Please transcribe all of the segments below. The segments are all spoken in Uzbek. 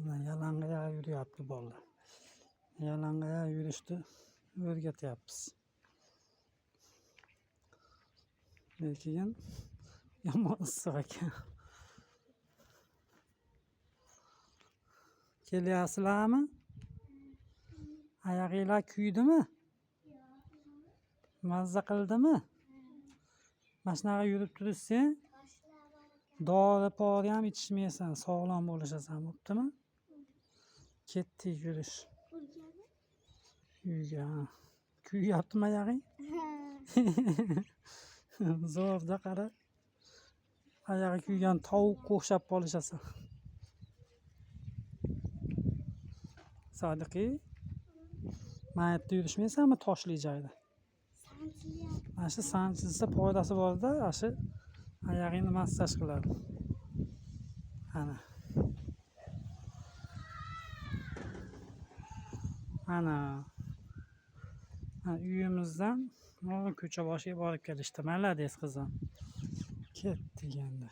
Yalang'oyoq yurayapti bolalar. Yalang'oyoq yurishni o'rgatyapmiz. Lekin yomon issiq ekan. Kelyapsizlarmi? Oyog'inglar kuydimi? Mazza qildimi? Mana shunaqa yurib turishsang, dori-pori ham ichishmaysan, sog'lom bo'lishasan, bo'ptimi? Ketdik yurish. Uyga. Kuyyaptimi oyog'ing? Zo'rda qara. Oyog'i kuygan tovuqqa o'xshab qolishasan. Sodiqi, mana yerda yurishmaysanmi toshli joyda? Mana shu sanchilsa foydasi bor-da, shu oyog'ingni massaj qiladi. Ana. Ana. Uyimizdan ko'cha boshiga borib kelishdi. Malades qizim. Ketdik endi.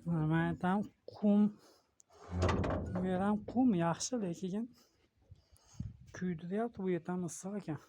Mana aytam qum. Bu yer ham qum yaxshi, lekin kuydiryapti, bu yer ham issiq ekan.